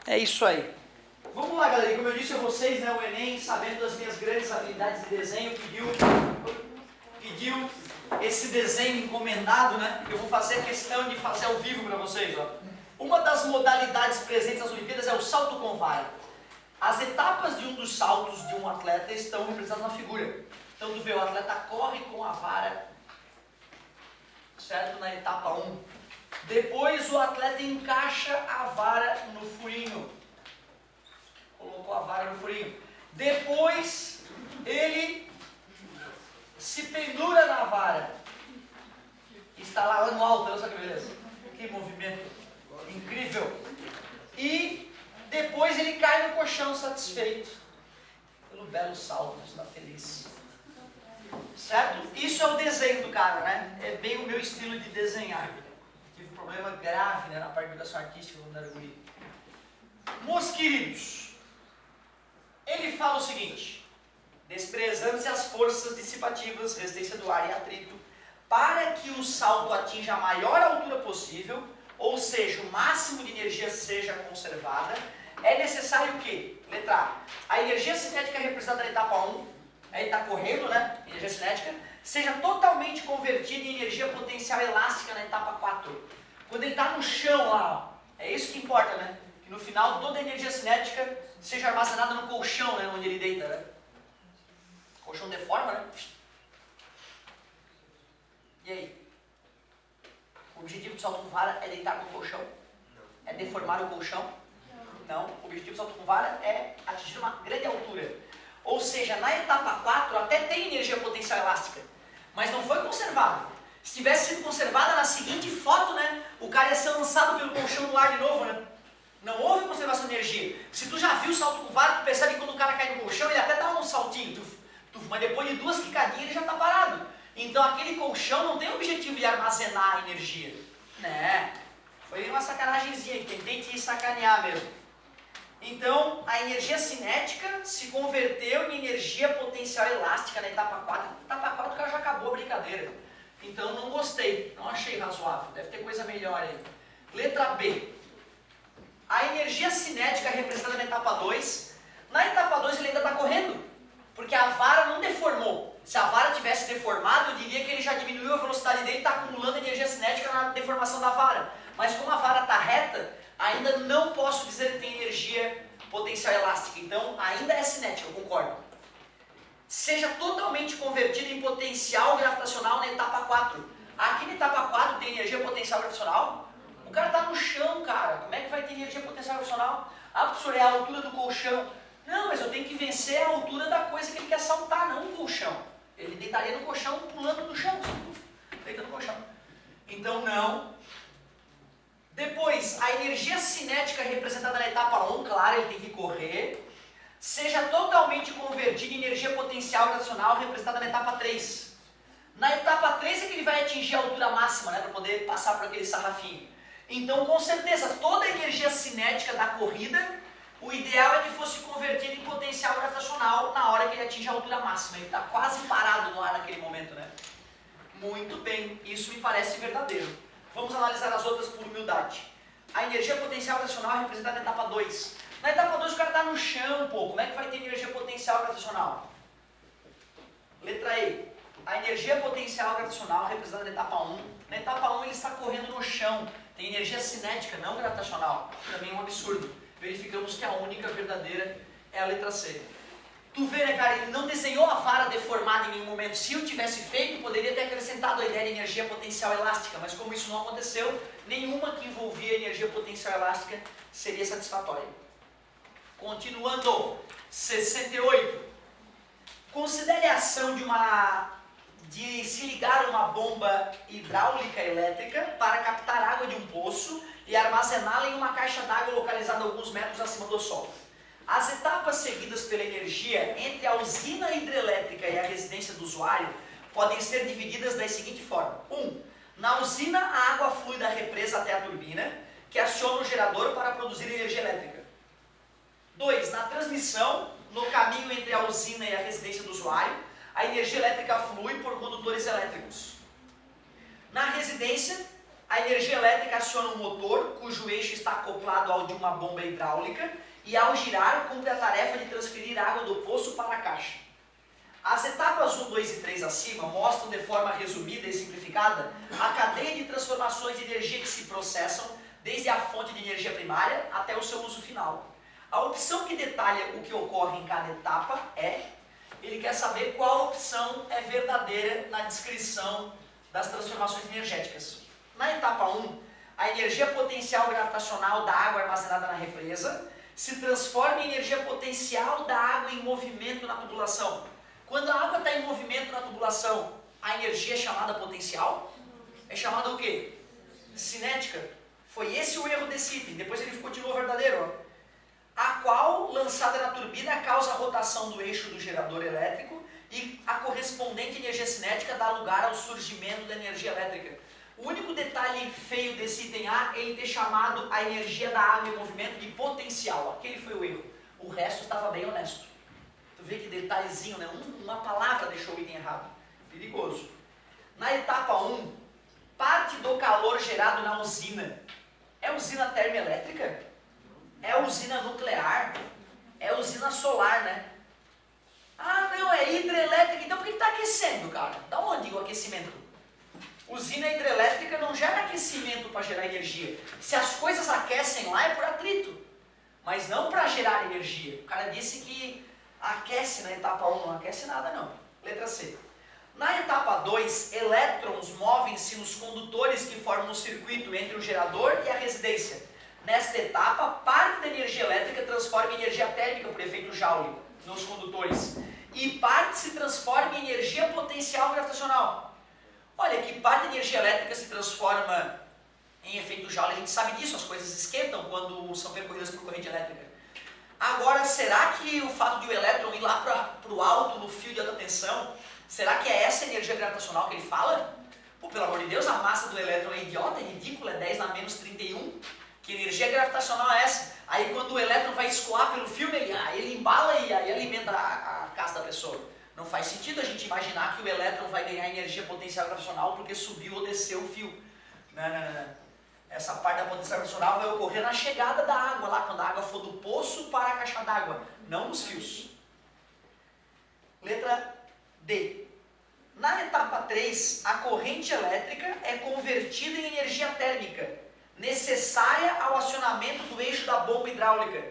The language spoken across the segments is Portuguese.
É isso aí. Vamos lá, galera. Como eu disse a vocês, né, o Enem, sabendo das minhas grandes habilidades de desenho, pediu esse desenho encomendado, né? Eu vou fazer questão de fazer ao vivo para vocês, ó. Uma das modalidades presentes nas Olimpíadas é o salto com vara. As etapas de um dos saltos de um atleta estão representadas na figura. Então, tu vê, o atleta corre com a vara, certo? Na etapa 1. Depois, o atleta encaixa a vara no furinho. Colocou a vara no furinho. Depois, ele se pendura na vara. Está lá no alto, olha só que beleza. Que movimento incrível. E depois ele cai no colchão satisfeito pelo belo salto, está feliz. Certo? Isso é o desenho do cara, né? É bem o meu estilo de desenhar. Tive um problema grave, né, na parte de educação artística quando era guri. Meus queridos, ele fala o seguinte: desprezando-se as forças dissipativas, resistência do ar e atrito, para que o salto atinja a maior altura possível, ou seja, o máximo de energia seja conservada, é necessário que, letra A energia cinética representada na etapa 1, ele está correndo, né? Energia cinética, seja totalmente convertida em energia potencial elástica na etapa 4. Quando ele está no chão lá, ó, é isso que importa, né? Que no final toda a energia cinética seja armazenada no colchão, né? Onde ele deita, né? O colchão deforma, né? E aí? O objetivo do salto com vara é deitar no colchão? Não. É deformar o colchão? Não. O objetivo do salto com vara é atingir uma grande altura. Ou seja, na etapa 4 até tem energia potencial elástica, mas não foi conservada. Se tivesse sido conservada na seguinte foto, né, o cara ia ser lançado pelo colchão no ar de novo, né? Não houve conservação de energia. Se tu já viu o salto com vara, tu percebe que quando o cara cai no colchão, ele até dá um saltinho, mas depois de 2 quicadinhas ele já está parado. Então aquele colchão não tem o objetivo de armazenar energia. Né? Foi uma sacanagemzinha, tentei te sacanear mesmo. Então, a energia cinética se converteu em energia potencial elástica na etapa 4. Na etapa 4 o cara já acabou a brincadeira. Então, não gostei, não achei razoável. Deve ter coisa melhor aí. Letra B. A energia cinética representada na etapa 2. Na etapa 2 ele ainda está correndo, porque a vara não deformou. Se a vara tivesse deformado, eu diria que ele já diminuiu a velocidade dele e está acumulando energia cinética na deformação da vara. Mas como a vara está reta, ainda não posso dizer que tem energia potencial elástica. Então, ainda é cinética, eu concordo. Seja totalmente convertida em potencial gravitacional na etapa 4. Aqui na etapa 4 tem energia potencial gravitacional? O cara está no chão, cara. Como é que vai ter energia potencial gravitacional? Ah, professor, é a altura do colchão. Não, mas eu tenho que vencer a altura da coisa que ele quer saltar, não o colchão. Ele deitaria no colchão pulando no chão. Deita no colchão. Então, não. Depois, a energia cinética representada na etapa 1, claro, ele tem que correr, seja totalmente convertida em energia potencial gravitacional representada na etapa 3. Na etapa 3 é que ele vai atingir a altura máxima, né, para poder passar por aquele sarrafinho. Então, com certeza, toda a energia cinética da corrida, o ideal é que fosse convertida em potencial gravitacional na hora que ele atinge a altura máxima. Ele está quase parado no ar naquele momento, né? Muito bem, isso me parece verdadeiro. Vamos analisar as outras por humildade. A energia potencial gravitacional é representada na etapa 2. Na etapa 2 o cara está no chão, pô. Como é que vai ter energia potencial gravitacional? Letra E. A energia potencial gravitacional é representada na etapa 1. Na etapa 1 ele está correndo no chão. Tem energia cinética, não gravitacional. Também é um absurdo. Verificamos que a única verdadeira é a letra C. Tu vê, né, cara, ele não desenhou a vara deformada em nenhum momento. Se eu tivesse feito, poderia ter acrescentado a ideia de energia potencial elástica, mas como isso não aconteceu, nenhuma que envolvia energia potencial elástica seria satisfatória. Continuando, 68. Considere a ação de se ligar uma bomba hidráulica elétrica para captar água de um poço e armazená-la em uma caixa d'água localizada a alguns metros acima do solo. As etapas seguidas pela energia entre a usina hidrelétrica e a residência do usuário podem ser divididas da seguinte forma. 1. Na usina, a água flui da represa até a turbina, que aciona o gerador para produzir energia elétrica. 2. Na transmissão, no caminho entre a usina e a residência do usuário, a energia elétrica flui por condutores elétricos. Na residência, A energia elétrica aciona um motor cujo eixo está acoplado ao de uma bomba hidráulica e ao girar cumpre a tarefa de transferir água do poço para a caixa. As etapas 1, 2 e 3 acima mostram de forma resumida e simplificada a cadeia de transformações de energia que se processam desde a fonte de energia primária até o seu uso final. A opção que detalha o que ocorre em cada etapa ele quer saber qual opção é verdadeira na descrição das transformações energéticas. Na etapa 1, a energia potencial gravitacional da água armazenada na represa se transforma em energia potencial da água em movimento na tubulação. Quando a água está em movimento na tubulação, a energia é chamada potencial? É chamada o quê? Cinética. Foi esse o erro desse item, depois ele continuou verdadeiro. A qual, lançada na turbina, causa a rotação do eixo do gerador elétrico e a correspondente energia cinética dá lugar ao surgimento da energia elétrica. O único detalhe feio desse item A é ele ter chamado a energia da água em movimento de potencial. Aquele foi o erro. O resto estava bem honesto. Tu vê que detalhezinho, né? Uma palavra deixou o item errado. Perigoso. Na etapa 1, parte do calor gerado na usina é usina termoelétrica? É usina nuclear? É usina solar, né? Ah, não, é hidrelétrica. Então por que está aquecendo, cara? Da onde o aquecimento? Usina hidrelétrica não gera aquecimento para gerar energia. Se as coisas aquecem lá é por atrito, mas não para gerar energia. O cara disse que aquece na etapa 1, não aquece nada não. Letra C. Na etapa 2, elétrons movem-se nos condutores que formam o circuito entre o gerador e a residência. Nesta etapa, parte da energia elétrica transforma em energia térmica por efeito Joule nos condutores e parte se transforma em energia potencial gravitacional. Olha, que parte da energia elétrica se transforma em efeito Joule, a gente sabe disso, as coisas esquentam quando são percorridas por corrente elétrica. Agora, será que o fato de o elétron ir lá para o alto no fio de alta tensão, será que é essa energia gravitacional que ele fala? Pô, pelo amor de Deus, a massa do elétron é idiota, é ridícula, é 10 na menos 31. Que energia gravitacional é essa? Aí quando o elétron vai escoar pelo fio, ele embala e aí alimenta a casa da pessoa. Não faz sentido a gente imaginar que o elétron vai ganhar energia potencial gravitacional porque subiu ou desceu o fio. Não. Essa parte da potencial gravitacional vai ocorrer na chegada da água, lá quando a água for do poço para a caixa d'água, não nos fios. Letra D. Na etapa 3, a corrente elétrica é convertida em energia térmica, necessária ao acionamento do eixo da bomba hidráulica.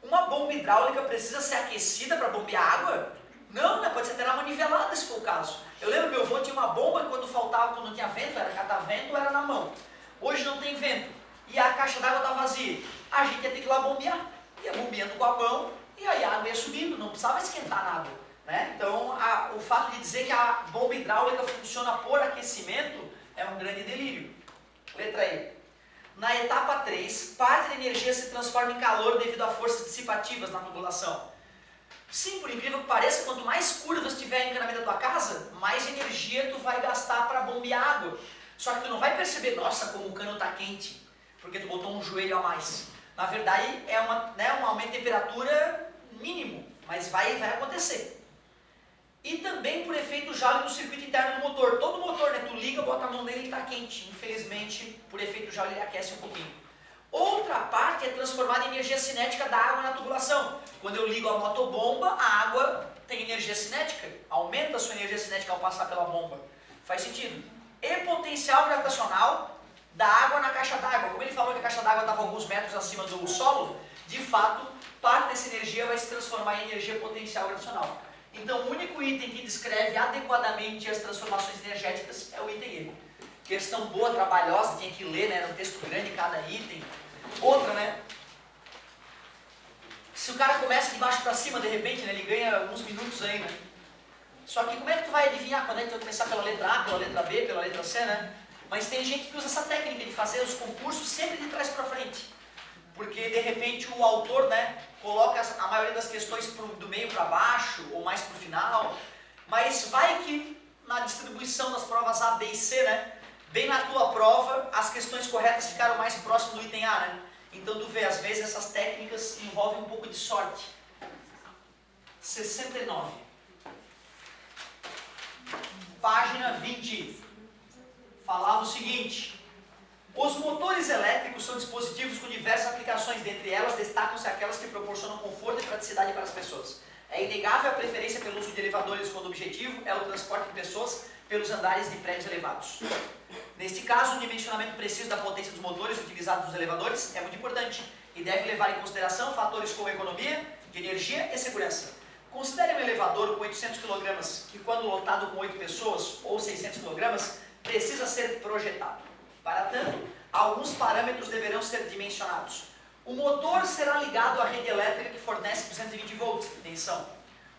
Uma bomba hidráulica precisa ser aquecida para bombear água? Não, né? Pode ser até na manivelada, se for o caso. Eu lembro que meu avô tinha uma bomba que quando não tinha vento, era catavento, era na mão. Hoje não tem vento e a caixa d'água está vazia. A gente ia ter que ir lá bombear. Ia bombeando com a mão e aí a água ia subindo, não precisava esquentar nada. Né? Então, o fato de dizer que a bomba hidráulica funciona por aquecimento é um grande delírio. Letra E. Na etapa 3, parte da energia se transforma em calor devido a forças dissipativas na tubulação. Sim, por incrível que pareça, quanto mais curvas tiver em encanamento da tua casa, mais energia tu vai gastar para bombear água. Só que tu não vai perceber, nossa, como o cano está quente, porque tu botou um joelho a mais. Na verdade, é um aumento de temperatura mínimo, mas vai acontecer. E também por efeito Joule no circuito interno do motor. Todo motor, né? Tu liga, bota a mão nele e está quente. Infelizmente, por efeito Joule, ele aquece um pouquinho. Outra parte é transformada em energia cinética da água na tubulação. Quando eu ligo a motobomba, a água tem energia cinética. Aumenta a sua energia cinética ao passar pela bomba. Faz sentido. E potencial gravitacional da água na caixa d'água. Como ele falou que a caixa d'água estava alguns metros acima do solo, de fato, parte dessa energia vai se transformar em energia potencial gravitacional. Então, o único item que descreve adequadamente as transformações energéticas é o item E. Questão boa, trabalhosa, tinha que ler, né? Era um texto grande cada item. Outra, né? Se o cara começa de baixo para cima, de repente, né, ele ganha alguns minutos aí, né? Só que como é que tu vai adivinhar quando é que tu vai começar pela letra A, pela letra B, pela letra C, né? Mas tem gente que usa essa técnica de fazer os concursos sempre de trás para frente. Porque, de repente, o autor, né, coloca a maioria das questões do meio para baixo, ou mais para o final. Mas vai que na distribuição das provas A, B e C, né, bem na tua prova, as questões corretas ficaram mais próximas do item A, né? Então, tu vê, às vezes, essas técnicas envolvem um pouco de sorte. 69. Página 20. Falava o seguinte: Os motores elétricos são dispositivos com diversas aplicações, dentre elas destacam-se aquelas que proporcionam conforto e praticidade para as pessoas. É inegável a preferência pelo uso de elevadores quando o objetivo é o transporte de pessoas pelos andares de prédios elevados. Neste caso, o dimensionamento preciso da potência dos motores utilizados nos elevadores é muito importante e deve levar em consideração fatores como economia de energia e segurança. Considere um elevador com 800 kg que, quando lotado com 8 pessoas ou 600 kg, precisa ser projetado. Para tanto, alguns parâmetros deverão ser dimensionados. O motor será ligado à rede elétrica que fornece 220 volts. Atenção!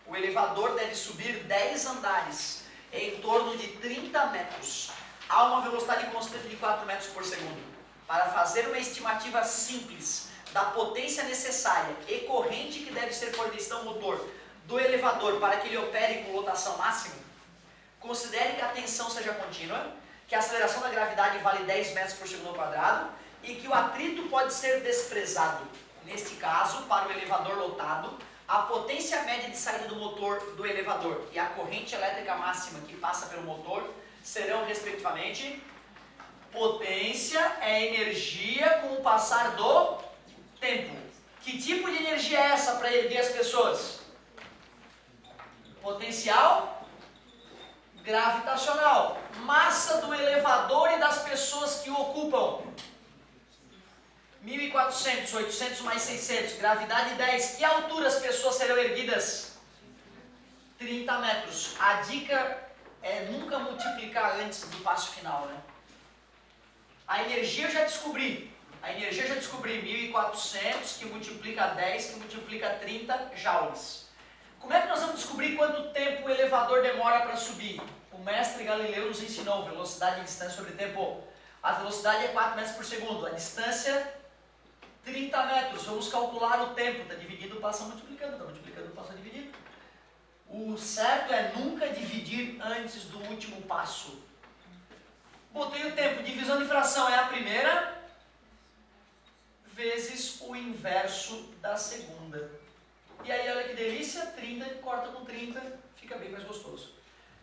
O elevador deve subir 10 andares em torno de 30 metros a uma velocidade constante de 4 metros por segundo. Para fazer uma estimativa simples da potência necessária e corrente que deve ser fornecida ao motor do elevador para que ele opere com lotação máxima, considere que a tensão seja contínua, que a aceleração da gravidade vale 10 metros por segundo ao quadrado e que o atrito pode ser desprezado. Neste caso, para o elevador lotado, a potência média de saída do motor do elevador e a corrente elétrica máxima que passa pelo motor serão, respectivamente, potência é energia com o passar do tempo. Que tipo de energia é essa para erguer as pessoas? Potencial gravitacional. Massa do elevador e das pessoas que o ocupam. 1.400, 800 mais 600, gravidade 10. Que altura as pessoas serão erguidas? 30 metros. A dica é nunca multiplicar antes do passo final, né? A energia eu já descobri. 1.400 que multiplica 10, que multiplica 30 joules. Como é que nós vamos descobrir quanto tempo o elevador demora para subir? O mestre Galileu nos ensinou velocidade e distância sobre tempo. A velocidade é 4 metros por segundo, a distância 30 metros. Vamos calcular o tempo, está dividido, passa multiplicando, está multiplicando, passa dividindo. O certo é nunca dividir antes do último passo. Botei o tempo, divisão de fração é a primeira vezes o inverso da segunda. E aí, olha que delícia, 30, corta com 30, fica bem mais gostoso.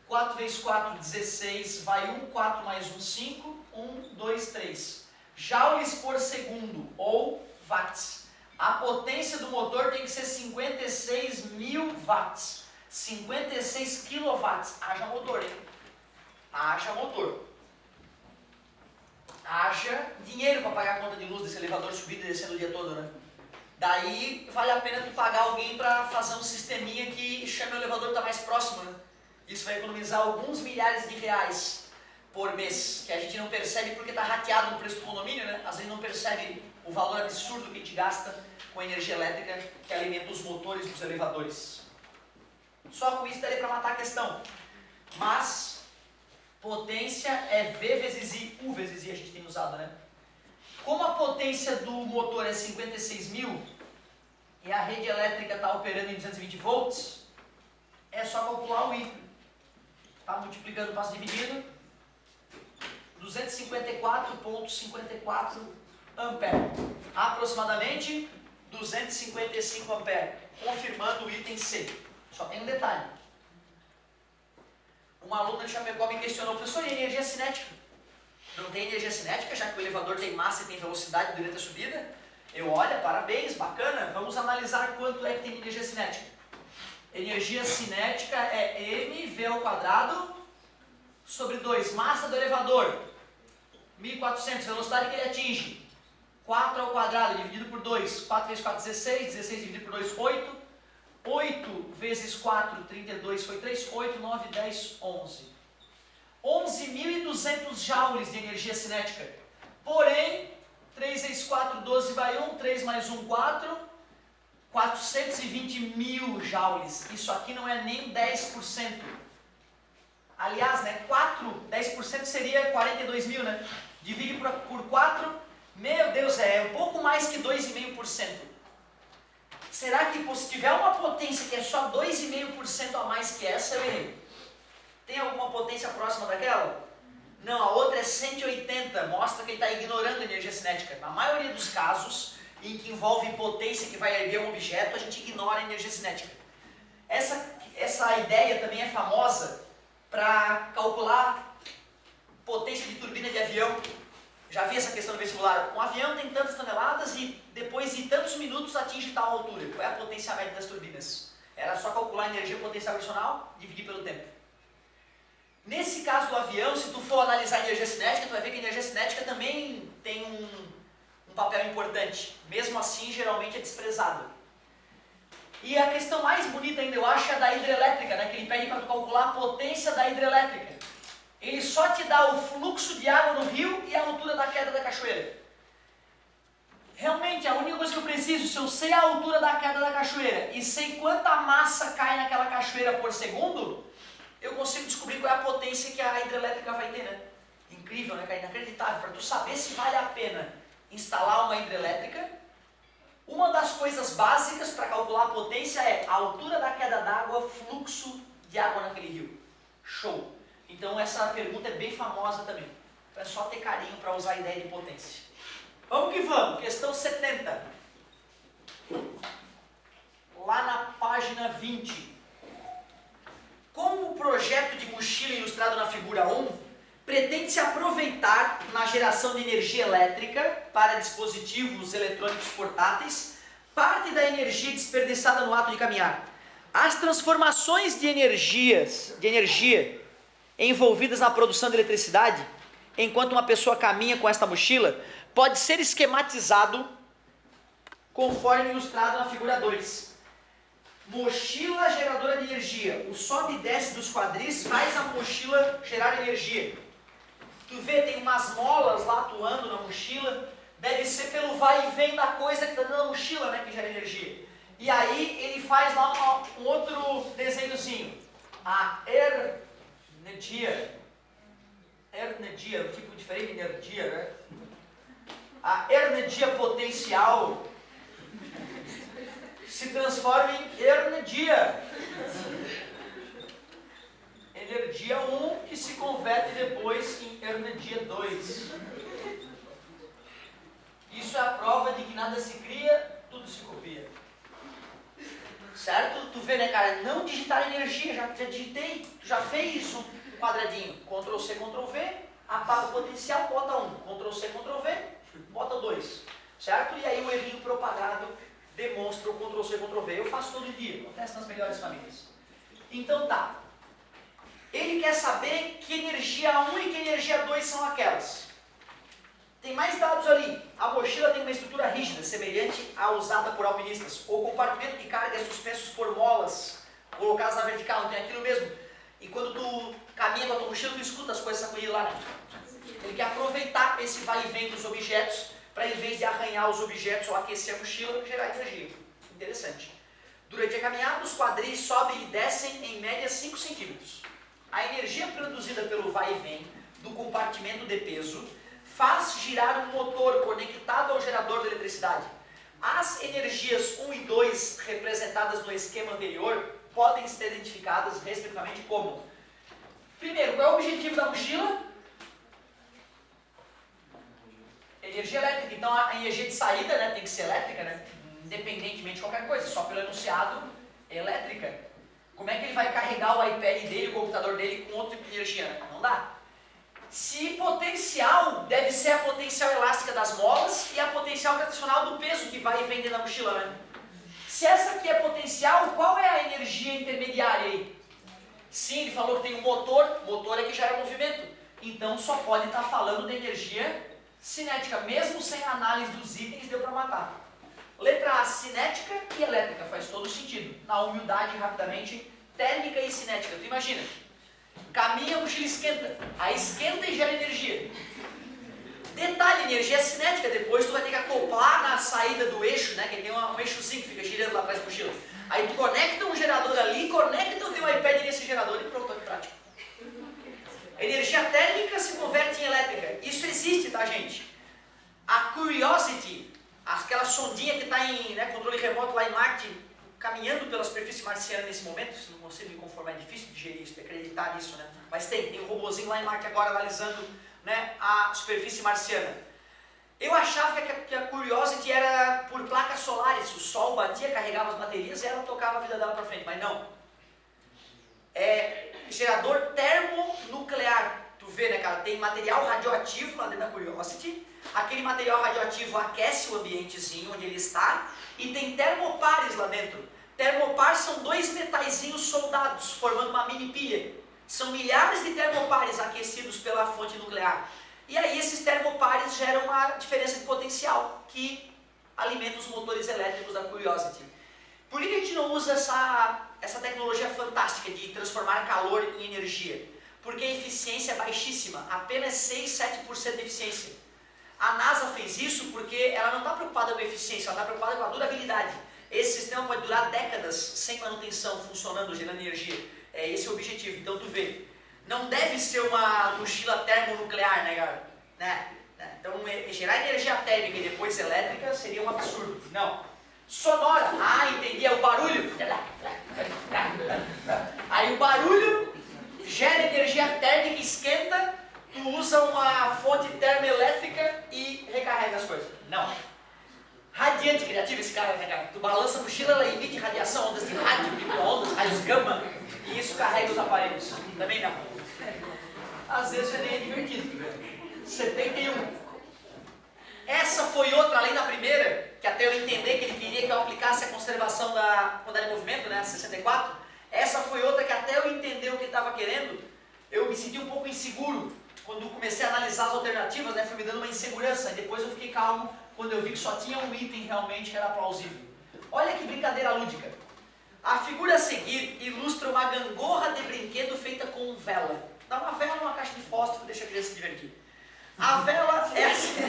4 vezes 4, 16, vai 1, 4 mais 1, 5, 1, 2, 3. Joules por segundo, ou watts. A potência do motor tem que ser 56.000 watts. 56 quilowatts. Haja motor, hein? Haja motor. Haja dinheiro para pagar a conta de luz desse elevador subindo e descendo o dia todo, né? Daí vale a pena tu pagar alguém para fazer um sisteminha que chame o elevador que está mais próximo, né? Isso vai economizar alguns milhares de reais por mês, que a gente não percebe porque está rateado no preço do condomínio, né? Às vezes não percebe o valor absurdo que a gente gasta com a energia elétrica que alimenta os motores dos elevadores. Só com isso daria para matar a questão. Mas potência é V vezes I, U vezes I a gente tem usado, né? Como a potência do motor é 56.000 e a rede elétrica está operando em 220 volts, é só calcular o I. Está multiplicando, passa dividido. 254,54 ampere. Aproximadamente 255 ampere. Confirmando o item C. Só tem um detalhe. Uma aluna de Chapecó me questionou, professor, e energia cinética? Não tem energia cinética, já que o elevador tem massa e tem velocidade durante a subida? Eu, olha, parabéns, bacana, vamos analisar quanto é que tem energia cinética. Energia cinética é mv ao quadrado sobre 2. Massa do elevador, 1.400, velocidade que ele atinge, 4 ao quadrado dividido por 2. 4 vezes 4, 16, 16 dividido por 2, 8. 8 vezes 4, 32 foi 3, 8, 9, 10, 11. 11.200 joules de energia cinética. Porém, 3 vezes 4, 12 vai 1, 3 mais 1, 4, 420.000 joules. Isso aqui não é nem 10%. Aliás, né, 10% seria 42.000, né? Divide por 4, meu Deus, é um pouco mais que 2,5%. Será que se tiver uma potência que é só 2,5% a mais que essa, eu errei? Tem alguma potência próxima daquela? Não, a outra é 180, mostra que ele está ignorando a energia cinética. Na maioria dos casos, em que envolve potência que vai erguer um objeto, a gente ignora a energia cinética. Essa ideia também é famosa para calcular potência de turbina de avião. Já vi essa questão no vestibular. Um avião tem tantas toneladas e depois de tantos minutos atinge tal altura. Qual é a potência média das turbinas? Era só calcular a energia potencial adicional, dividir pelo tempo. Nesse caso do avião, se tu for analisar a energia cinética, tu vai ver que a energia cinética também tem um papel importante. Mesmo assim, geralmente é desprezado. E a questão mais bonita ainda, eu acho, é a da hidrelétrica, né? Que ele pede para tu calcular a potência da hidrelétrica. Ele só te dá o fluxo de água no rio e a altura da queda da cachoeira. Realmente, a única coisa que eu preciso, se eu sei a altura da queda da cachoeira e sei quanta massa cai naquela cachoeira por segundo, eu consigo descobrir qual é a potência que a hidrelétrica vai ter, né? Incrível, né, cara? Inacreditável. Para tu saber se vale a pena instalar uma hidrelétrica, uma das coisas básicas para calcular a potência é a altura da queda d'água, fluxo de água naquele rio. Show! Então essa pergunta é bem famosa também. É só ter carinho para usar a ideia de potência. Vamos que vamos, questão 70. Lá na página 20. Como o projeto de mochila ilustrado na figura 1 pretende-se aproveitar na geração de energia elétrica para dispositivos eletrônicos portáteis parte da energia desperdiçada no ato de caminhar. As transformações de energia envolvidas na produção de eletricidade, enquanto uma pessoa caminha com esta mochila, pode ser esquematizado conforme ilustrado na figura 2. Mochila geradora de energia. O sobe e desce dos quadris faz a mochila gerar energia. Tu vê, tem umas molas lá atuando na mochila. Deve ser pelo vai e vem da coisa que está dando na mochila, né, que gera energia. E aí ele faz lá um outro desenhozinho. A energia, um tipo diferente de energia, né? A energia potencial se transforma em energia. Energia 1 que se converte depois em energia 2. Isso é a prova de que nada se cria, tudo se copia. Certo? Tu vê, né, cara? Não digitar energia, já digitei, tu já fez um quadradinho. Ctrl C, Ctrl V, apaga o potencial, bota 1. Ctrl C, Ctrl V, bota 2. Certo? E aí o errinho propagado demonstra o Ctrl C, Ctrl V. Eu faço todo dia, acontece nas melhores famílias. Então tá. Ele quer saber que energia 1 e que energia 2 são aquelas. Tem mais dados ali. A mochila tem uma estrutura rígida, semelhante à usada por alpinistas. O compartimento de carga é suspenso por molas colocadas na vertical, não tem aquilo mesmo. E quando tu caminha com a tua mochila, tu escuta as coisas sacudindo lá, né? Ele quer aproveitar esse vai e vem dos objetos para, em vez de arranhar os objetos ou aquecer a mochila, gerar energia. Interessante. Durante a caminhada, os quadris sobem e descem em média 5 centímetros. A energia produzida pelo vai e vem do compartimento de peso faz girar um motor conectado ao gerador de eletricidade. As energias 1 e 2 representadas no esquema anterior podem ser identificadas respectivamente como: primeiro, qual é o objetivo da mochila? Energia elétrica. Então a energia de saída, né, tem que ser elétrica, né? Independentemente de qualquer coisa, só pelo enunciado é elétrica. Como é que ele vai carregar o iPad dele, o computador dele com outro tipo de energia? Não dá. Se potencial deve ser a potencial elástica das molas e a potencial gravitacional do peso que vai e vem dentro da mochila, né? Se essa aqui é potencial, qual é a energia intermediária aí? Sim, ele falou que tem um motor é que gera movimento. Então só pode estar falando de energia cinética, mesmo sem a análise dos itens deu para matar. Letra A, cinética e elétrica, faz todo sentido. Na humildade, rapidamente, térmica e cinética. Tu imagina, caminha, a mochila esquenta, aí esquenta e gera energia. Detalhe, energia cinética, depois tu vai ter que acoplar na saída do eixo, né, que tem um eixozinho que fica girando lá atrás da mochila. Aí tu conecta um gerador ali, conecta o teu iPad nesse gerador e pronto, olha que prático. Energia térmica se converte em elétrica. Isso existe, tá, gente? A Curiosity, aquela sondinha que está em, né, controle remoto lá em Marte, caminhando pela superfície marciana nesse momento, se não consigo me conformar, é difícil digerir isso, acreditar nisso, né? Mas tem um robozinho lá em Marte agora analisando, né, a superfície marciana. Eu achava que a Curiosity era por placas solares, o sol batia, carregava as baterias e ela tocava a vida dela para frente, mas não. É gerador termonuclear. Tu vê, né, cara, tem material radioativo lá dentro da Curiosity, aquele material radioativo aquece o ambientezinho onde ele está, e tem termopares lá dentro. Termopares são dois metaizinhos soldados, formando uma mini pilha. São milhares de termopares aquecidos pela fonte nuclear. E aí esses termopares geram uma diferença de potencial, que alimenta os motores elétricos da Curiosity. Por que a gente não usa essa tecnologia fantástica de transformar calor em energia? Porque a eficiência é baixíssima, apenas 6-7% de eficiência. A NASA fez isso porque ela não está preocupada com a eficiência, ela está preocupada com a durabilidade. Esse sistema pode durar décadas sem manutenção, funcionando, gerando energia. É esse o objetivo. Então tu vê, não deve ser uma mochila termonuclear, né, galera? Né? Então gerar energia térmica e depois elétrica seria um absurdo. Não. Sonora. Ah, entendi, é o barulho. Aí o barulho gera energia térmica, esquenta, tu usa uma fonte termoelétrica e recarrega as coisas. Não. Radiante criativo esse cara, né, cara? Tu balança a mochila, ela emite radiação, ondas de rádio, micro-ondas, raios gama, e isso carrega os aparelhos. Também não. Às vezes nem é divertido. 71. Essa foi outra, além da primeira, que até eu entender que ele queria que eu aplicasse a conservação da quantidade de movimento, né, 64. Essa foi outra que até eu entender o que ele estava querendo, eu me senti um pouco inseguro. Quando comecei a analisar as alternativas, né, foi me dando uma insegurança. E depois eu fiquei calmo quando eu vi que só tinha um item realmente que era plausível. Olha que brincadeira lúdica. A figura a seguir ilustra uma gangorra de brinquedo feita com vela. Dá uma vela numa caixa de fósforo, deixa a criança se divertir. A vela é acesa.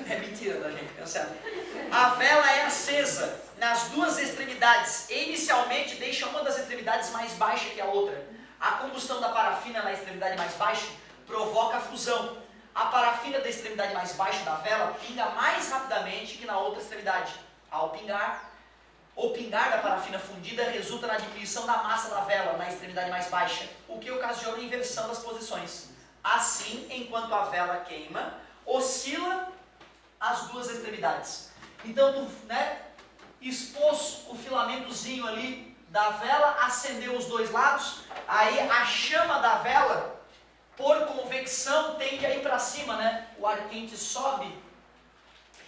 É mentira da gente, cancela. A vela é acesa nas duas extremidades. E inicialmente deixa uma das extremidades mais baixa que a outra. A combustão da parafina na extremidade mais baixa provoca a fusão. A parafina da extremidade mais baixa da vela pinga mais rapidamente que na outra extremidade. Ao pingar, o pingar da parafina fundida resulta na diminuição da massa da vela na extremidade mais baixa, o que ocasiona a inversão das posições. Assim, enquanto a vela queima, oscila as duas extremidades. Então, tu, né, expôs o filamentozinho ali da vela, acendeu os dois lados, aí a chama da vela, por convecção, tende a ir para cima, né? O ar quente sobe.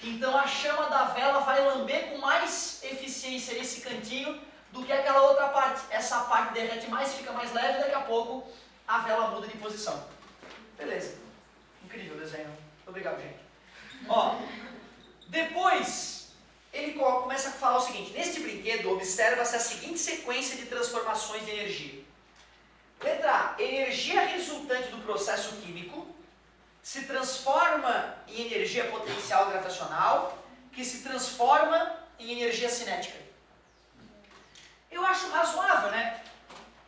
Então a chama da vela vai lamber com mais eficiência esse cantinho do que aquela outra parte. Essa parte derrete mais, fica mais leve, e daqui a pouco a vela muda de posição. Beleza. Incrível o desenho. Obrigado, gente. Ó, depois ele começa a falar o seguinte: neste brinquedo observa-se a seguinte sequência de transformações de energia. Letra A. Energia resultante do processo químico se transforma em energia potencial gravitacional, que se transforma em energia cinética. Eu acho razoável, né?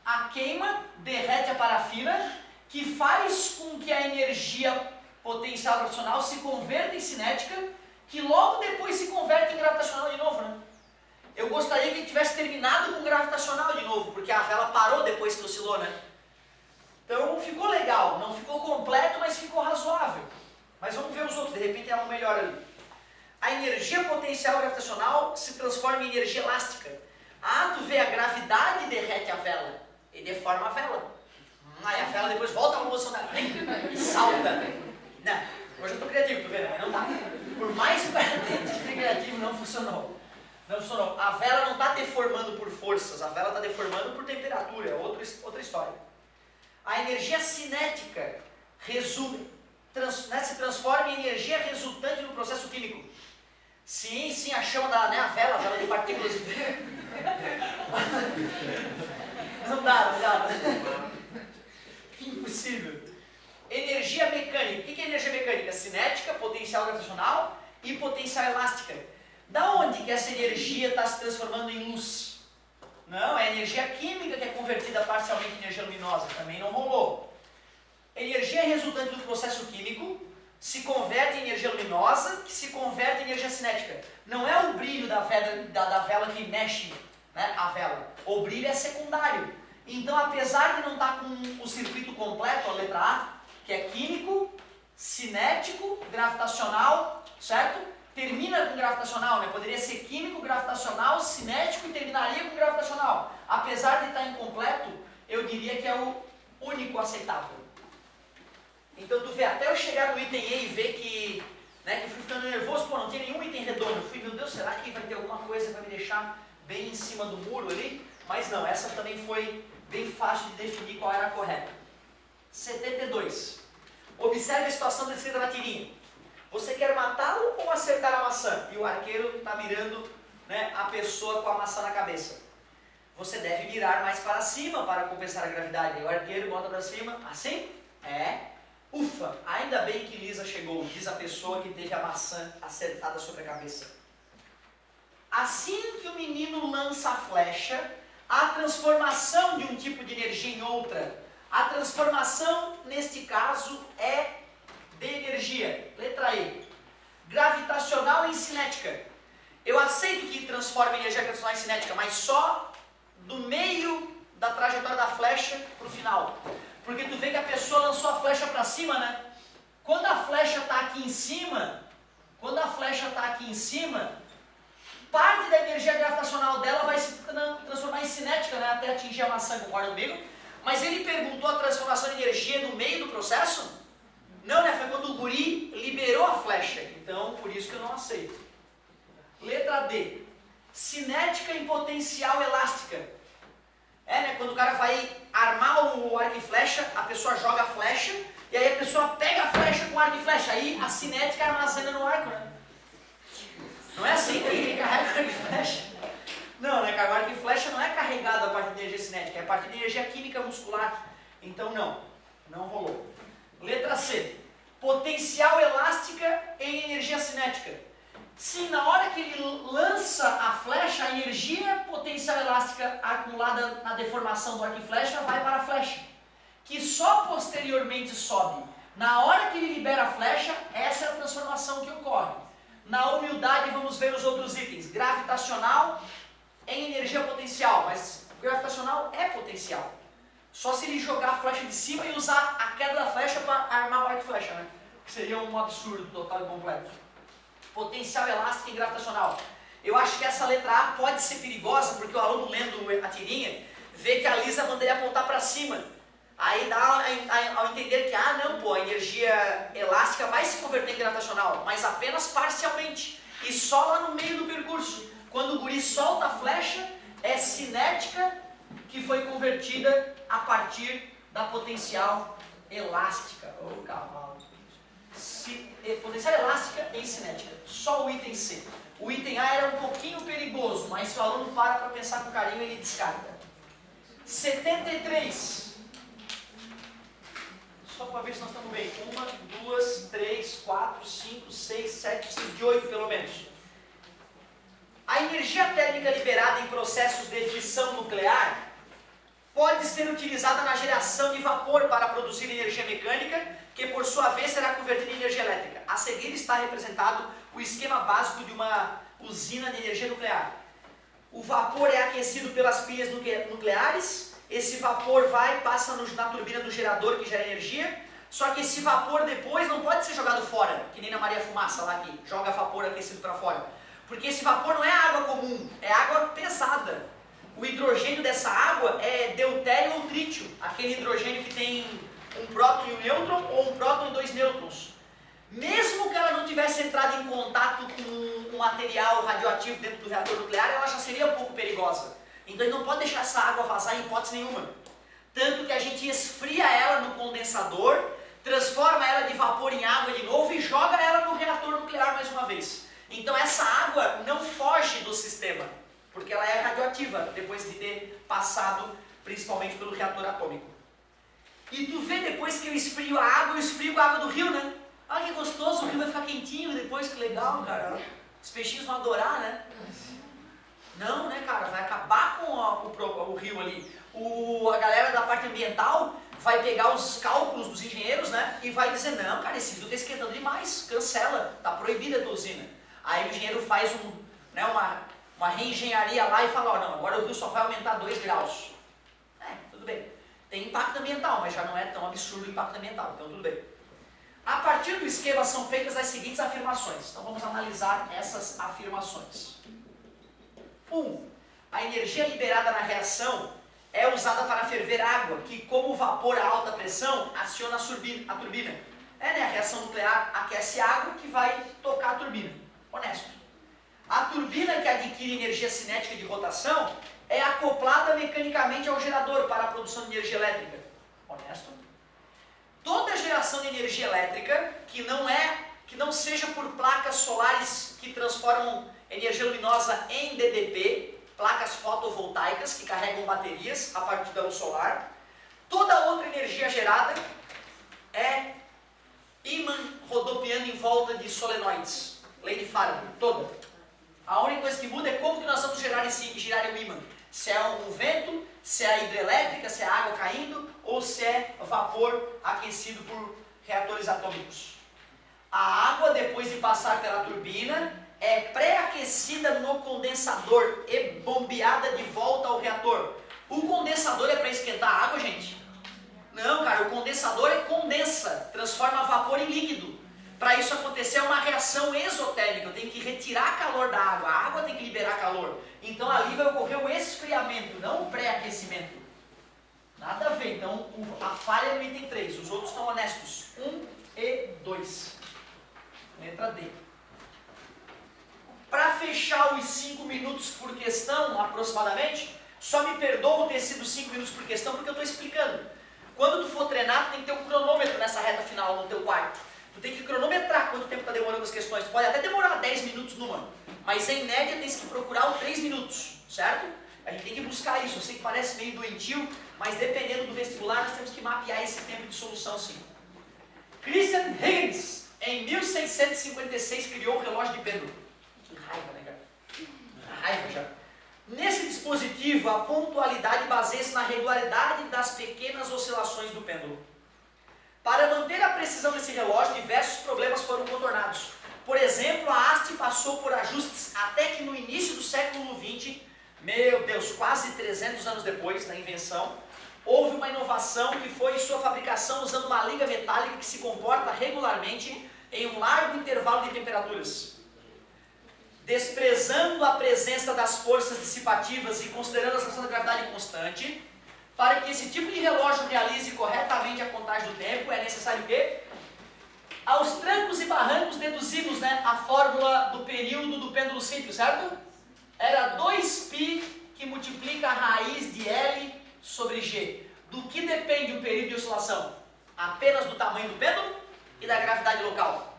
A queima derrete a parafina, que faz com que a energia potencial gravitacional se converta em cinética, que logo depois se converte em gravitacional de novo, né? Eu gostaria que ele tivesse terminado com gravitacional de novo, porque a vela parou depois que oscilou, né? Então ficou legal, não ficou completo, mas ficou razoável. Mas vamos ver os outros, de repente é algo melhor ali. A energia potencial gravitacional se transforma em energia elástica. Ah, tu vê, a gravidade derrete a vela e deforma a vela. Aí a vela depois volta a uma posição dela e salta. Não, hoje eu tô criativo, tu vê, né? Não dá. Por mais que eu tente ser criativo, não funcionou. Não funcionou. A vela não está deformando por forças, a vela está deformando por temperatura, é outra história. A energia cinética se transforma em energia resultante do processo químico. Sim, a chama da, né, a vela de partículas. Não dá. Impossível. Energia mecânica. O que é energia mecânica? Cinética, potencial gravitacional e potencial elástica. Da onde que essa energia está se transformando em luz? Não, é energia química que é convertida parcialmente em energia luminosa. Também não rolou. Energia resultante do processo químico se converte em energia luminosa, que se converte em energia cinética. Não é o brilho da vela que mexe, né, a vela. O brilho é secundário. Então, apesar de não estar com o circuito completo, a letra A, que é químico, cinético, gravitacional, certo? Termina com gravitacional, né? Poderia ser químico, gravitacional, cinético e terminaria com gravitacional. Apesar de estar incompleto, eu diria que é o único aceitável. Então tu vê, até eu chegar no item E e ver que, né, que eu fui ficando nervoso, pô, não tem nenhum item redondo. Eu fui, meu Deus, será que vai ter alguma coisa que vai me deixar bem em cima do muro ali? Mas não, essa também foi bem fácil de definir qual era a correta. 72. Observe a situação descrita na tirinha. Você quer matá-lo ou acertar a maçã? E o arqueiro está mirando, né, a pessoa com a maçã na cabeça. Você deve mirar mais para cima para compensar a gravidade. E o arqueiro bota para cima, assim? Ufa, ainda bem que Lisa chegou, diz a pessoa que teve a maçã acertada sobre a cabeça. Assim que o menino lança a flecha, a transformação de um tipo de energia em outra. A transformação, neste caso, é de energia. Letra E. Gravitacional em cinética. Eu aceito que transforma energia gravitacional em cinética, mas só do meio da trajetória da flecha para o final. Porque tu vê que a pessoa lançou a flecha para cima, né? Quando a flecha está aqui em cima, parte da energia gravitacional dela vai se transformar em cinética, né? Até atingir a maçã, concorda comigo? Mas ele perguntou a transformação de energia no meio do processo? Não, né? Foi quando o guri liberou a flecha. Então, por isso que eu não aceito. Letra D. Cinética em potencial elástica. Né? Quando o cara vai armar o arco e flecha, a pessoa joga a flecha, e aí a pessoa pega a flecha com o arco e flecha. Aí a cinética armazena no arco, né? Não é assim que ele carrega o arco e flecha. Não, né, cara? O arco e flecha não é carregado a partir de energia cinética, é a partir de energia química muscular. Então não rolou. Letra C. Potencial elástica em energia cinética. Sim, na hora que ele lança a flecha, a energia potencial elástica acumulada na deformação do arco e flecha vai para a flecha, que só posteriormente sobe. Na hora que ele libera a flecha, essa é a transformação que ocorre. Na humildade, vamos ver os outros itens. Gravitacional em energia potencial, mas gravitacional é potencial. Só se ele jogar a flecha de cima e usar a queda da flecha para armar o arco e flecha, né? Que seria um absurdo total e completo. Potencial elástico e gravitacional. Eu acho que essa letra A pode ser perigosa, porque o aluno lendo a tirinha vê que a Lisa manda ele apontar para cima. Aí dá ao entender que, a energia elástica vai se converter em gravitacional, mas apenas parcialmente. E só lá no meio do percurso. Quando o guri solta a flecha, é cinética que foi convertida a partir da potencial elástica. Ô, cavalo. Potencial elástica em cinética. Só o item C. O item A era um pouquinho perigoso, mas se o aluno para pensar com carinho, ele descarta. 73. Só para ver se nós estamos bem. 1, 2, 3, 4, 5, 6, 7, preciso de 8 pelo menos. A energia térmica liberada em processos de fissão nuclear pode ser utilizada na geração de vapor para produzir energia mecânica, que por sua vez será convertida em energia elétrica. A seguir está representado o esquema básico de uma usina de energia nuclear. O vapor é aquecido pelas pilhas nucleares, esse vapor passa na turbina do gerador que gera energia, só que esse vapor depois não pode ser jogado fora, que nem na Maria Fumaça lá que joga vapor aquecido para fora. Porque esse vapor não é água comum, é água pesada. O hidrogênio dessa água é deutério ou trítio, aquele hidrogênio que tem um próton e um nêutron ou um próton e 2 nêutrons. Mesmo que ela não tivesse entrado em contato com um material radioativo dentro do reator nuclear, ela já seria um pouco perigosa. Então ele não pode deixar essa água vazar em hipótese nenhuma. Tanto que a gente esfria ela no condensador, transforma ela de vapor em água de novo e joga ela no reator nuclear mais uma vez. Então essa água não foge do sistema, porque ela é radioativa, depois de ter passado principalmente pelo reator atômico. E tu vê depois que eu esfrio a água, eu esfrio com a água do rio, né? Ah, que gostoso, o rio vai ficar quentinho depois, que legal, cara. Os peixinhos vão adorar, né? Não, né, cara? Vai acabar com o rio ali. A galera da parte ambiental vai pegar os cálculos dos engenheiros, né? E vai dizer, não, cara, esse rio está esquentando demais, cancela, está proibida a tua usina. Aí o engenheiro faz uma reengenharia lá e fala, não, agora o rio só vai aumentar 2 graus. Tudo bem. Tem impacto ambiental, mas já não é tão absurdo o impacto ambiental, então tudo bem. A partir do esquema são feitas as seguintes afirmações. Então vamos analisar essas afirmações. 1. A energia liberada na reação é usada para ferver água, que como vapor a alta pressão, aciona a turbina. A reação nuclear aquece a água que vai tocar a turbina. Honesto. A turbina que adquire energia cinética de rotação é acoplada mecanicamente ao gerador para a produção de energia elétrica. Honesto. Toda geração de energia elétrica que não seja por placas solares que transformam energia luminosa em DDP, placas fotovoltaicas que carregam baterias a partir da luz solar, toda outra energia gerada é ímã rodopiando em volta de solenoides. Lei de Faraday, toda. A única coisa que muda é como que nós vamos girar o ímã. Se é um vento, se é a hidrelétrica, se é a água caindo, ou se é vapor aquecido por reatores atômicos. A água, depois de passar pela turbina, é pré-aquecida no condensador e bombeada de volta ao reator. O condensador é para esquentar a água, gente? Não, cara, o condensador condensa, transforma vapor em líquido. Para isso acontecer é uma reação exotérmica, eu tenho que retirar calor da água, a água tem que liberar calor. Então ali vai ocorrer o esfriamento, não o pré-aquecimento. Nada a ver, então a falha é no item 3, os outros estão honestos. 1 e 2. Letra D. Para fechar os 5 minutos por questão, aproximadamente, só me perdoa ter sido 5 minutos por questão porque eu estou explicando. Quando tu for treinar, tu tem que ter um cronômetro nessa reta final no teu quarto. Tu tem que cronometrar quanto tempo está demorando as questões. Tu pode até demorar 10 minutos numa, mas em média tem que procurar os 3 minutos, certo? A gente tem que buscar isso. Eu sei que parece meio doentio, mas dependendo do vestibular nós temos que mapear esse tempo de solução sim. Christian Huygens, em 1656, criou o relógio de pêndulo. Que raiva, né, cara? Raiva já. Nesse dispositivo, a pontualidade baseia-se na regularidade das pequenas oscilações do pêndulo. Para manter a precisão desse relógio, diversos problemas foram contornados. Por exemplo, a haste passou por ajustes até que no início do século XX, meu Deus, quase 300 anos depois da invenção, houve uma inovação que foi sua fabricação usando uma liga metálica que se comporta regularmente em um largo intervalo de temperaturas. Desprezando a presença das forças dissipativas e considerando a ação da gravidade constante, para que esse tipo de relógio realize corretamente a contagem do tempo, é necessário o quê? Aos trancos e barrancos deduzimos, a fórmula do período do pêndulo simples, certo? Era 2π que multiplica a raiz de L sobre G. Do que depende o período de oscilação? Apenas do tamanho do pêndulo e da gravidade local.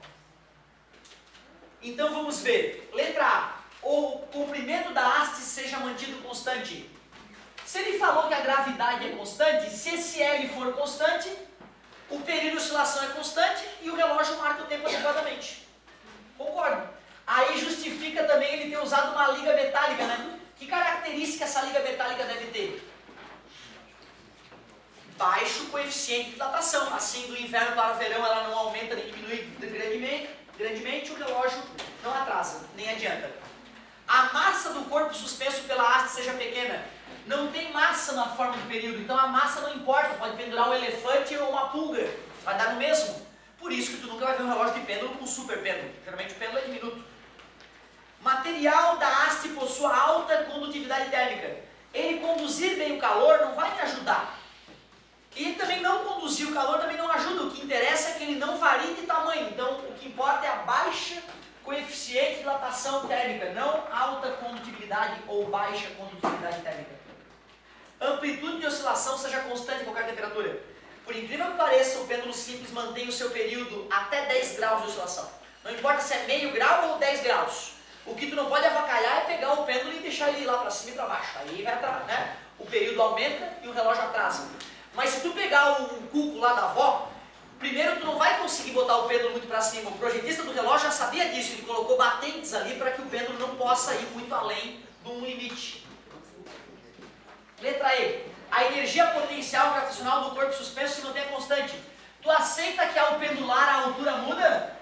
Então vamos ver. Letra A. O comprimento da haste seja mantido constante. Se ele falou que a gravidade é constante, se esse L for constante, o período de oscilação é constante e o relógio marca o tempo adequadamente. Concordo. Aí justifica também ele ter usado uma liga metálica, Que característica essa liga metálica deve ter? Baixo coeficiente de dilatação. Assim, do inverno para o verão ela não aumenta nem diminui grandemente, o relógio não atrasa, nem adianta. A massa do corpo suspenso pela haste seja pequena. Não tem massa na forma do período, então a massa não importa, pode pendurar um elefante ou uma pulga, vai dar no mesmo. Por isso que tu nunca vai ver um relógio de pêndulo com super pêndulo, geralmente o pêndulo é diminuto. Material da haste possui alta condutividade térmica. Ele conduzir bem o calor não vai te ajudar. E também não conduzir o calor também não ajuda, o que interessa é que ele não varie de tamanho, então o que importa é a baixa coeficiente de dilatação térmica, não alta condutibilidade ou baixa condutibilidade térmica. Amplitude de oscilação seja constante em qualquer temperatura. Por incrível que pareça, o pêndulo simples mantém o seu período até 10 graus de oscilação. Não importa se é meio grau ou 10 graus. O que tu não pode avacalhar é pegar o pêndulo e deixar ele ir lá para cima e para baixo. Aí vai atrás, O período aumenta e o relógio atrasa. Mas se tu pegar um cuco lá da avó, primeiro tu não vai conseguir botar o pêndulo muito para cima. O projetista do relógio já sabia disso, ele colocou batentes ali para que o pêndulo não possa ir muito além de um limite. Letra E. A energia potencial gravitacional do corpo suspenso se mantém constante. Tu aceita que ao pendular a altura muda?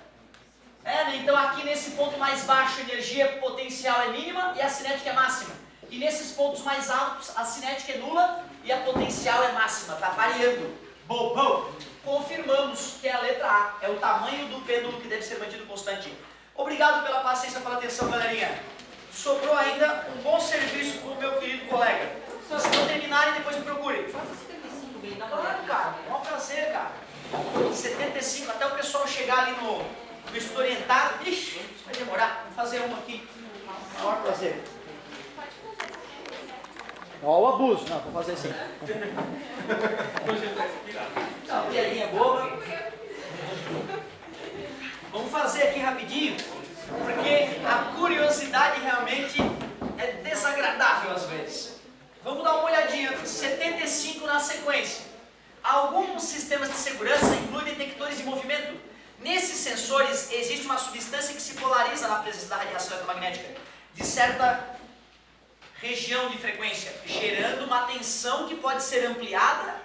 Então aqui nesse ponto mais baixo a energia potencial é mínima e a cinética é máxima. E nesses pontos mais altos a cinética é nula e a potencial é máxima. Está variando. Bom. Confirmamos que é a letra A. É o tamanho do pêndulo que deve ser mantido constante. Obrigado pela paciência, pela atenção, galerinha. Sobrou ainda um bom serviço para o meu querido colega. Se não terminarem, depois o estudo orientado. Ixi, isso vai demorar. Vamos fazer uma aqui. Maior prazer. Ó, o abuso. Não, vou fazer assim. Não, piadinha boba. Vamos fazer aqui rapidinho, porque a curiosidade realmente é desagradável às vezes. Vamos dar uma olhadinha. 75 na sequência. Alguns sistemas de segurança incluem detectores de movimento. Nesses sensores existe uma substância que se polariza na presença da radiação eletromagnética de certa região de frequência, gerando uma tensão que pode ser ampliada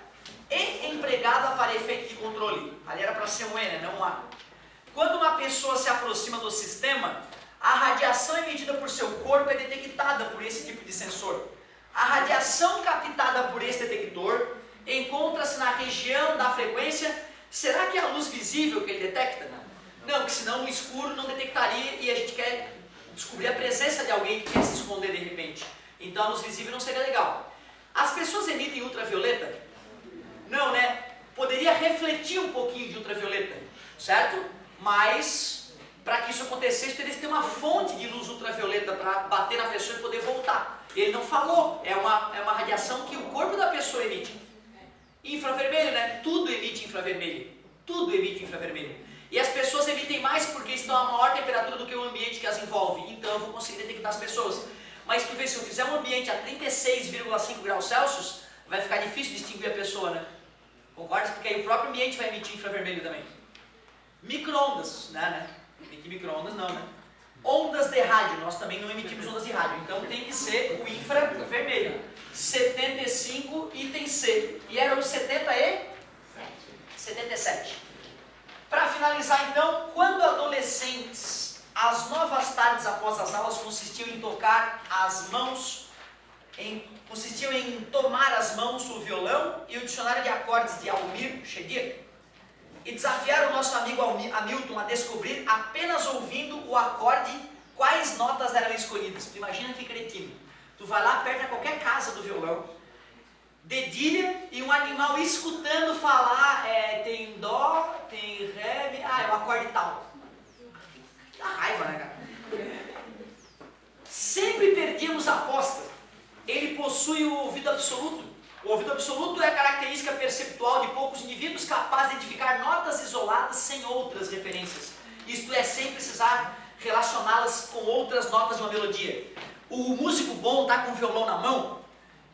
e empregada para efeito de controle. Ali era para ser um E, né? Não um A. Quando uma pessoa se aproxima do sistema, a radiação emitida por seu corpo é detectada por esse tipo de sensor. A radiação captada por esse detector encontra-se na região da frequência. Será que é a luz visível que ele detecta? Não, porque senão o escuro não detectaria e a gente quer descobrir a presença de alguém que quer se esconder de repente. Então a luz visível não seria legal. As pessoas emitem ultravioleta? Não, né? Poderia refletir um pouquinho de ultravioleta, certo? Mas, para que isso acontecesse, teria que ter uma fonte de luz ultravioleta para bater na pessoa e poder voltar. Ele não falou, é uma radiação que o corpo da pessoa emite. Infravermelho, né? Tudo emite infravermelho. Tudo emite infravermelho. E as pessoas emitem mais porque estão a maior temperatura do que o ambiente que as envolve. Então eu vou conseguir detectar as pessoas. Mas tu vê, se eu fizer um ambiente a 36,5 graus Celsius, vai ficar difícil distinguir a pessoa, né? Concorda? Porque aí o próprio ambiente vai emitir infravermelho também. Micro-ondas, né? Emitir micro-ondas não, né? Ondas de rádio, nós também não emitimos ondas de rádio, então tem que ser o infravermelho. 75, item C. E era o 77. Para finalizar então, quando adolescentes, as novas tardes após as aulas consistiam em tocar as mãos, consistiam em tomar as mãos o violão e o dicionário de acordes de Almir Shegir, e desafiar o nosso amigo Hamilton a descobrir, apenas ouvindo o acorde, quais notas eram escolhidas. Tu imagina que cretino. Tu vai lá perto de qualquer casa do violão, dedilha, e um animal escutando falar, tem dó, tem ré, é o acorde tal. Dá raiva, né, cara? Sempre perdíamos a aposta. Ele possui o ouvido absoluto. O ouvido absoluto é a característica perceptual de poucos indivíduos capaz de identificar notas isoladas sem outras referências. Isto é, sem precisar relacioná-las com outras notas de uma melodia. O músico bom está com o violão na mão,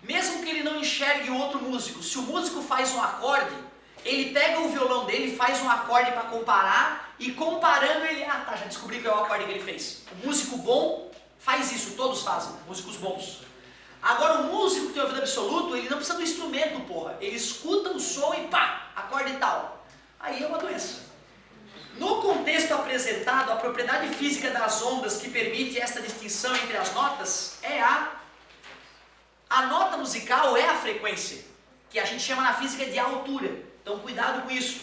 mesmo que ele não enxergue o outro músico. Se o músico faz um acorde, ele pega o violão dele, faz um acorde para comparar, e comparando ele, já descobri qual é o acorde que ele fez. O músico bom faz isso, todos fazem, músicos bons. Agora o músico que tem ouvido absoluto, ele não precisa do instrumento, porra. Ele escuta o som e pá, acorde tal. Aí é uma doença. No contexto apresentado, a propriedade física das ondas que permite esta distinção entre as notas é a nota musical é a frequência, que a gente chama na física de altura. Então cuidado com isso.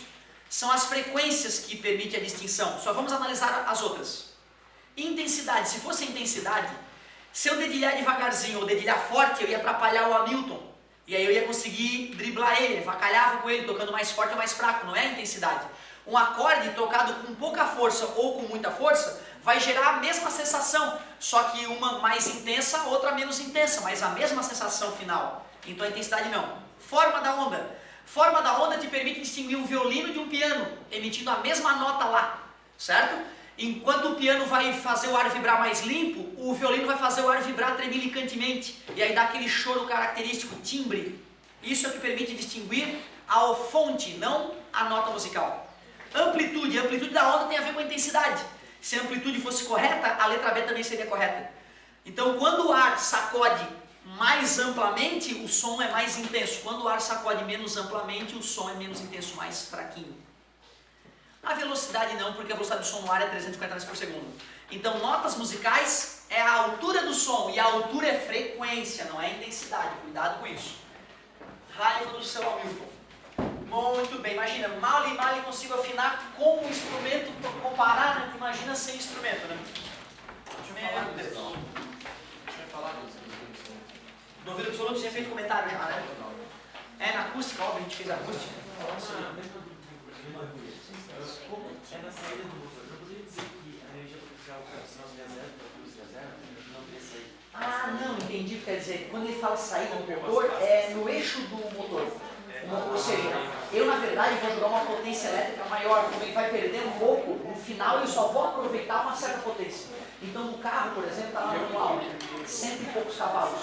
São as frequências que permitem a distinção. Só vamos analisar as outras. Intensidade. Se fosse intensidade, se eu dedilhar devagarzinho ou dedilhar forte, eu ia atrapalhar o Hamilton. E aí eu ia conseguir driblar ele, avacalhava com ele, tocando mais forte ou mais fraco. Não é a intensidade. Um acorde tocado com pouca força ou com muita força vai gerar a mesma sensação, só que uma mais intensa, outra menos intensa, mas a mesma sensação final. Então a intensidade não. Forma da onda. Forma da onda te permite distinguir um violino de um piano, emitindo a mesma nota lá, certo? Enquanto o piano vai fazer o ar vibrar mais limpo, o violino vai fazer o ar vibrar tremelicantemente, e aí dá aquele choro característico, timbre. Isso é o que permite distinguir a fonte, não a nota musical. Amplitude. A amplitude da onda tem a ver com a intensidade. Se a amplitude fosse correta, a letra B também seria correta. Então, quando o ar sacode mais amplamente, o som é mais intenso. Quando o ar sacode menos amplamente, o som é menos intenso, mais fraquinho. A velocidade não, porque a velocidade do som no ar é 340 metros por segundo. Então, notas musicais é a altura do som, e a altura é frequência, não é intensidade. Cuidado com isso. Raiva do seu Hamilton. Muito bem, imagina, mal e consigo afinar com o instrumento, comparar, né? Imagina sem instrumento, né? Meu Deus. No ouvido absoluto tinha feito comentário já, né? Na acústica, óbvio, a gente fez a acústica. Como é na saída do motor? Eu não poderia dizer que a energia potencial se nós reserva, não teria saída. Ah, não, entendi o que quer dizer. Quando ele fala saída do motor, é no eixo do motor. Ou seja, eu na verdade vou jogar uma potência elétrica maior, como ele vai perder um pouco, no final eu só vou aproveitar uma certa potência. Então no carro, por exemplo, está lá no manual, 100 e poucos cavalos.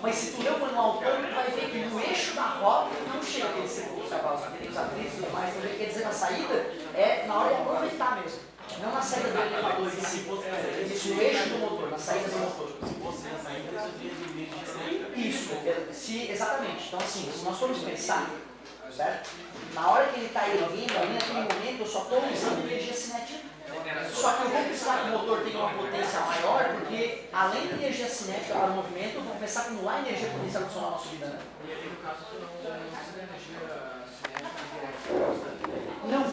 Mas se tu ler o manual todo, tu vai ver que no eixo da roda não chega aqueles 100 e poucos cavalos, porque tem os atritos e tudo mais. Então quer dizer, na saída é na hora de aproveitar mesmo. Não na saída do elevador, isso no eixo do motor, na saída do motor. Se fosse na saída, isso teria de energia. Isso, exatamente. Então assim, se nós formos pensar, certo? Na hora que ele está erguendo, ali naquele momento, eu só estou usando energia cinética. Só que eu vou precisar que o motor tenha uma potência maior, porque além da energia cinética para o movimento, eu vou começar a acumular energia potencial adicional na subida, né? E aí, no caso, tu não precisa de energia cinética direta. Não